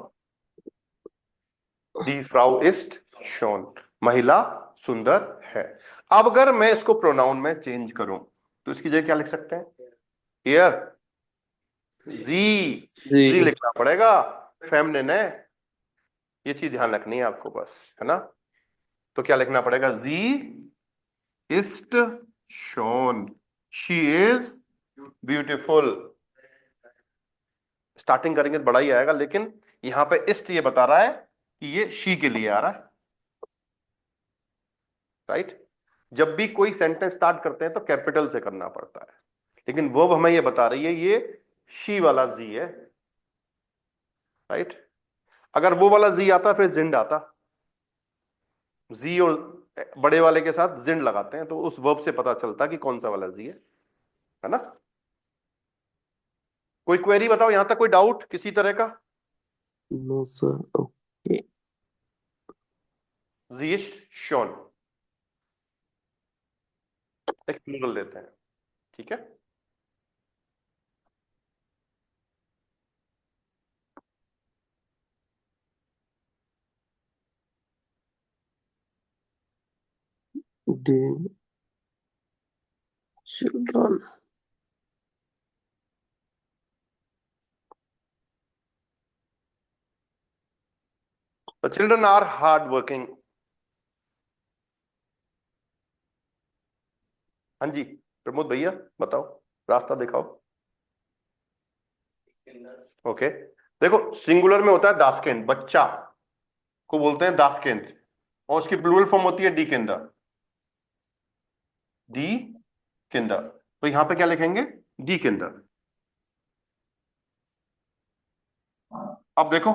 दी फ्राउ इस्ट शोन, महिला सुंदर है। अब अगर मैं इसको प्रोनाउन में चेंज करूं तो इसकी जगह क्या लिख सकते हैं? हियर जी, जी जी। लिखना पड़ेगा, फेमिनिन है, ये चीज ध्यान रखनी है आपको बस, है ना? तो क्या लिखना पड़ेगा? जी इस्ट शोन, शी इज ब्यूटीफुल। स्टार्टिंग करेंगे तो बड़ा ही आएगा, लेकिन यहां पे इस्ट ये बता रहा है कि ये शी के लिए आ रहा है, राइट? जब भी कोई सेंटेंस स्टार्ट करते हैं तो कैपिटल से करना पड़ता है, लेकिन वर्ब हमें ये बता रही है ये शी वाला जी है, राइट? अगर वो वाला जी आता फिर जिंड आता, जी और बड़े वाले के साथ जिंड लगाते हैं तो उस वर्ब से पता चलता कि कौन सा वाला जी है ना? कोई क्वेरी बताओ, यहां तक कोई डाउट किसी तरह का? No sir. ओके। जी इज शोन, एक प्लूरल देते हैं, ठीक है? The children. The children are hard working. हाँ जी प्रमोद भैया बताओ, रास्ता दिखाओ। ओके, देखो सिंगुलर में होता है दासकेंड, बच्चा को बोलते हैं दासकेंड, और उसकी प्लूरल फॉर्म होती है डी किंडर, डी किंडर। तो यहां पे क्या लिखेंगे? D Kinder. अब देखो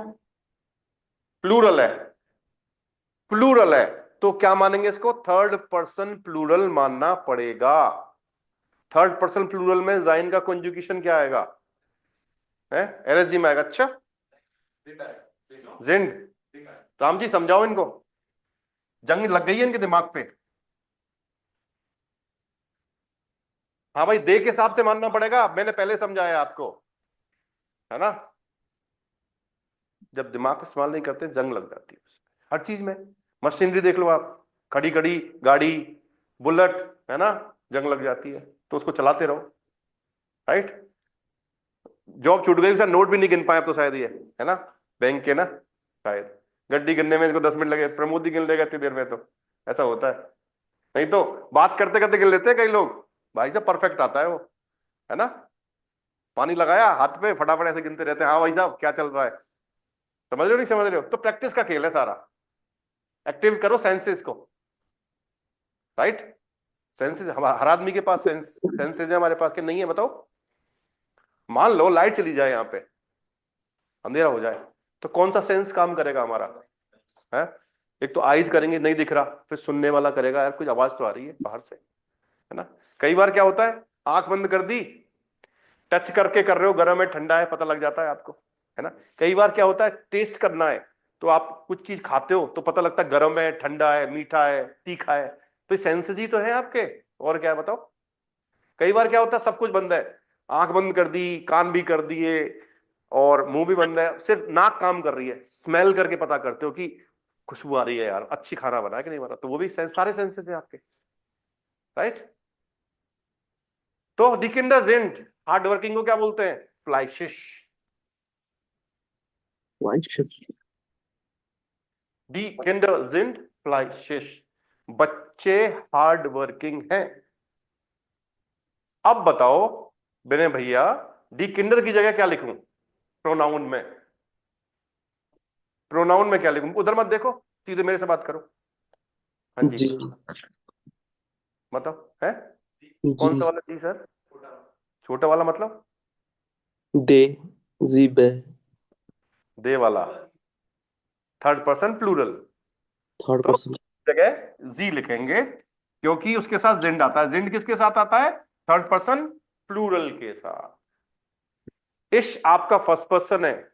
प्लूरल है, प्लूरल है तो क्या मानेंगे इसको? थर्ड पर्सन प्लूरल मानना पड़ेगा। थर्ड पर्सन प्लूरल में जाइन का कंजुगेशन क्या आएगा? है एलएसजी में आएगा। अच्छा जिंड, राम जी समझाओ इनको, जंग लग गई है इनके दिमाग पे। हाँ भाई दे के हिसाब से मानना पड़ेगा, मैंने पहले समझाया आपको, है ना? जब दिमाग को इस्तेमाल नहीं करते जंग लग जाती है उसमें। हर चीज में, मशीनरी देख लो आप, खड़ी खड़ी गाड़ी, बुलेट, है ना? जंग लग जाती है, तो उसको चलाते रहो, राइट? जॉब छूट गई, उसका नोट भी नहीं गिन पाए अब तो शायद ये, है ना? बैंक के ना, शायद गड्डी गिनने में इसको 10 मिनट लगे, प्रमोद ही गिन लेगा इतनी देर में, तो ऐसा होता है। नहीं तो बात करते करते गिन लेते हैं कई लोग, भाई साहब परफेक्ट आता है वो, है ना? पानी लगाया हाथ पे, फटाफट ऐसे गिनते रहते हैं, हाँ भाई साहब क्या चल रहा है, समझ रहे हो नहीं समझ रहे हो? तो प्रैक्टिस का खेल है सारा, एक्टिव करो सेंसेस को, राइट? सेंसेस हर आदमी के पास सेंसेस है, हमारे पास के नहीं है बताओ? मान लो लाइट चली जाए, यहाँ पे अंधेरा हो जाए, तो कौन सा सेंस काम करेगा हमारा? है एक तो आईज करेंगे नहीं दिख रहा, फिर सुनने वाला करेगा यार कुछ आवाज तो आ रही है बाहर से, है ना? कई बार क्या होता है, आंख बंद कर दी, टच करके कर रहे हो, गर्म है ठंडा है पता लग जाता है आपको, है ना? कई बार क्या होता है, टेस्ट करना है, तो आप कुछ चीज खाते हो तो पता लगता है गर्म है, ठंडा है, मीठा है, तीखा है, तो ये सेंसेस ही तो है आपके, और क्या है बताओ? कई बार क्या होता है, सब कुछ बंद है, आंख बंद कर दी, कान भी कर दिए, और मुंह भी बंद है, सिर्फ नाक काम कर रही है, स्मेल करके पता करते हो कि खुशबू आ रही है यार, अच्छी खाना बना है कि नहीं बना, तो वो भी सारे सेंसेस है आपके, राइट? तो डिकिंडर जिंट हार्ड वर्किंग को क्या बोलते हैं? फ्लाइशिश। डी किंडर जिंट फ्लाइशिश, बच्चे हार्ड वर्किंग हैं। अब बताओ विनय भैया, डी किंडर की जगह क्या लिखूं प्रोनाउन में? प्रोनाउन में क्या लिखूं? उधर मत देखो, सीधे मेरे से बात करो। हाँ जी जी। बताओ, है कौन जी। सा वाला जी सर? छोटा वाला मतलब? दे। जी बे। दे वाला, थर्ड पर्सन प्लूरल, थर्ड तो पर्सन। जगह जी लिखेंगे, क्योंकि उसके साथ जिंड आता है। जिंड किसके साथ आता है? थर्ड पर्सन प्लूरल के साथ। इश आपका फर्स्ट पर्सन है,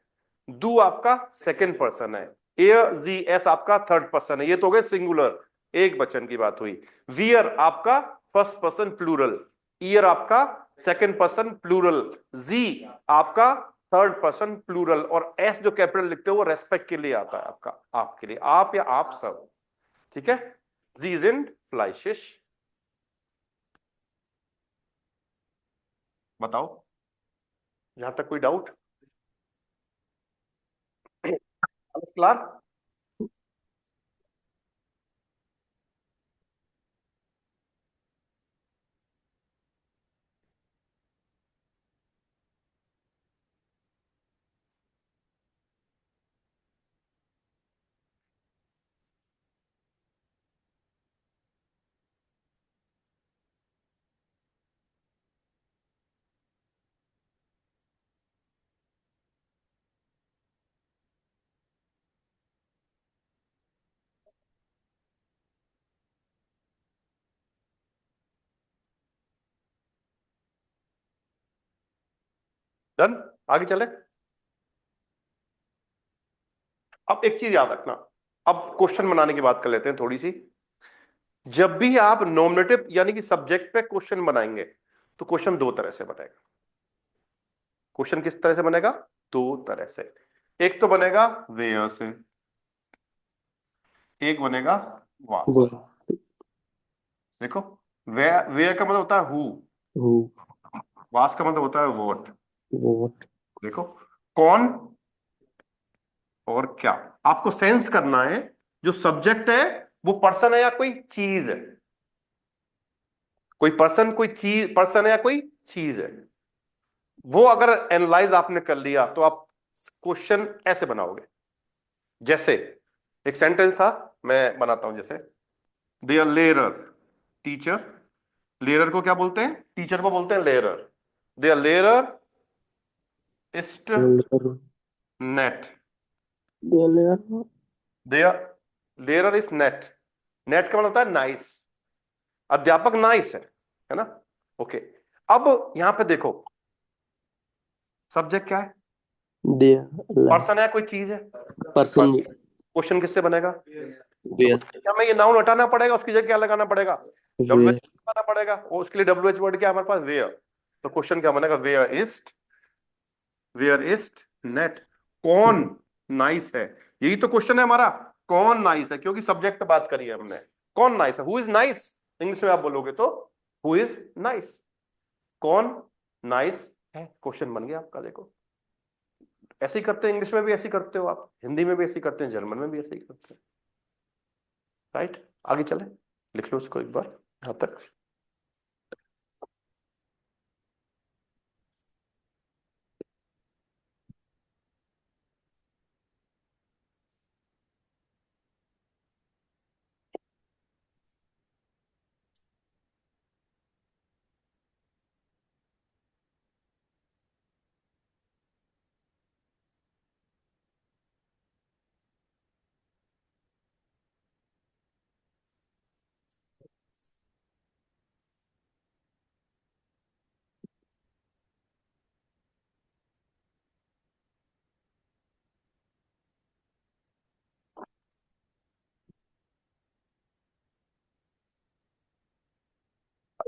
डू आपका सेकंड पर्सन है, एयर जी एस आपका थर्ड पर्सन है। ये तो हो गए सिंगुलर, एक वचन की बात हुई। वियर आपका फर्स्ट पर्सन प्लूरल, ईयर आपका सेकंड पर्सन प्लूरल, जी आपका थर्ड पर्सन प्लूरल, और एस जो कैपिटल लिखते हो वो रेस्पेक्ट के लिए आता है आपका, आपके लिए, आप या आप सब। ठीक है, जी sind Fleischig। बताओ, यहां तक कोई डाउट? क्लार? डन, आगे चले। अब एक चीज याद रखना, अब क्वेश्चन बनाने की बात कर लेते हैं थोड़ी सी। जब भी आप नॉमिनेटिव यानी कि सब्जेक्ट पे क्वेश्चन बनाएंगे तो क्वेश्चन दो तरह से बनेगा। क्वेश्चन किस तरह से बनेगा? दो तरह से। एक तो बनेगा वेयर से, एक बनेगा वास। देखो, वेयर का मतलब होता है हु, हु, वास का मतलब होता है व्हाट। व्हाट, देखो, कौन और क्या, आपको सेंस करना है जो सब्जेक्ट है वो पर्सन है या कोई चीज है। कोई पर्सन, कोई चीज, पर्सन है या कोई चीज है। वो अगर एनालाइज आपने कर लिया तो आप क्वेश्चन ऐसे बनाओगे। जैसे एक सेंटेंस था, मैं बनाता हूं। जैसे देयर लेरर, टीचर, लेरर को क्या बोलते हैं? टीचर को बोलते हैं लेरर। देयर लेरर इस्ट लेयर, नेट, लेयर, देयर लेरर इज नेट। नेट का मतलब होता है नाइस, अध्यापक नाइस है ना? ओके, अब यहां पे देखो, सब्जेक्ट क्या है? देयर, पर्सन है, कोई चीज है? पर्सन, क्वेश्चन किससे बनेगा? तो वेयर, उसके लिए हमें ये नाउन हटाना पड़ेगा, उसकी जगह क्या लगाना पड़ेगा? डब्ल्यू एच वेयर, लगाना पड़ेगा, और उसके लिए डब्ल्यू एच वर्ड क्या है हमारे पास? वेयर। तो क्वेश्चन क्या बनेगा? वेयर इज नेट। कौन नाइस है? यही तो क्वेश्चन है हमारा, कौन नाइस है, क्योंकि सब्जेक्ट पे बात करी है हमने। कौन नाइस है? हु इज नाइस, इंग्लिश में आप बोलोगे तो हु इज नाइस, कौन नाइस है। क्वेश्चन बन गया आपका। देखो, ऐसे ही करते हैं, इंग्लिश में भी ऐसे ही करते हो आप, हिंदी में भी ऐसे ही करते हैं, जर्मन में भी ऐसे ही करते हैं। राइट, आगे चले, लिख लो इसको एक बार यहां तक।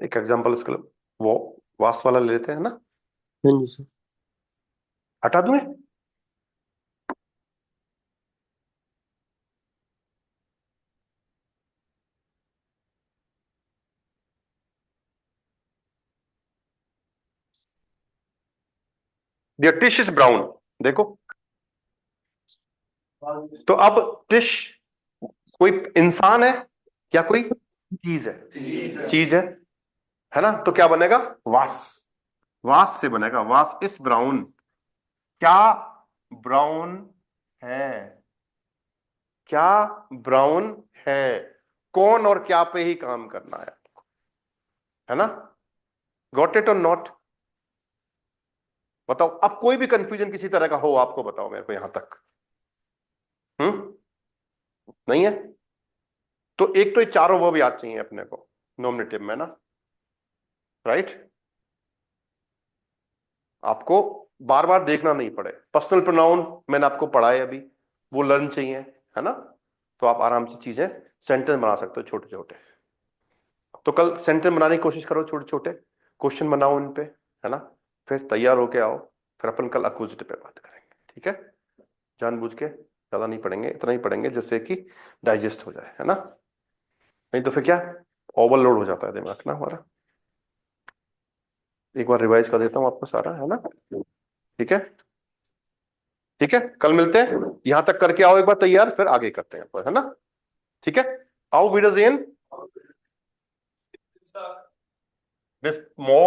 एक एग्जांपल उसके लिए वो वास वाला ले लेते हैं ना। हाँ जी सर। हटा दूं मैं? Dish is brown. देखो, तो अब डिश कोई इंसान है या कोई चीज है? चीज है ना? तो क्या बनेगा? वास। वास से बनेगा, वास इज ब्राउन। क्या ब्राउन है? क्या ब्राउन है? कौन और क्या पे ही काम करना है ना? गॉट इट और नॉट? बताओ, अब कोई भी कंफ्यूजन किसी तरह का हो आपको बताओ मेरे को यहां तक। नहीं है? तो एक तो ये चारों वर्ब याद चाहिए अपने को नॉमिनेटिव में ना। राइट, आपको बार बार देखना नहीं पड़े। पर्सनल प्रोनाउन मैंने आपको पढ़ाया अभी, वो लर्न चाहिए, है ना? तो आप आराम से चीजें सेंटेंस बना सकते हो छोटे छोटे। तो कल सेंटेंस बनाने की कोशिश करो, छोटे छोटे क्वेश्चन बनाओ इन पे, है ना? फिर तैयार होके आओ, फिर अपन कल अक्यूजेटिव पे बात करेंगे, ठीक है? जानबूझ के ज्यादा नहीं पढ़ेंगे, इतना ही पढ़ेंगे जिससे कि डाइजेस्ट हो जाए, है ना? नहीं तो फिर क्या, ओवरलोड हो जाता है दिमाग ना हमारा। एक बार रिवाइज कर देता हूं आपको सारा, है ना? ठीक है, ठीक है, कल मिलते हैं। यहां तक करके आओ एक बार तैयार, फिर आगे करते हैं अपन, है ना? ठीक है, आओ videos in It's the this more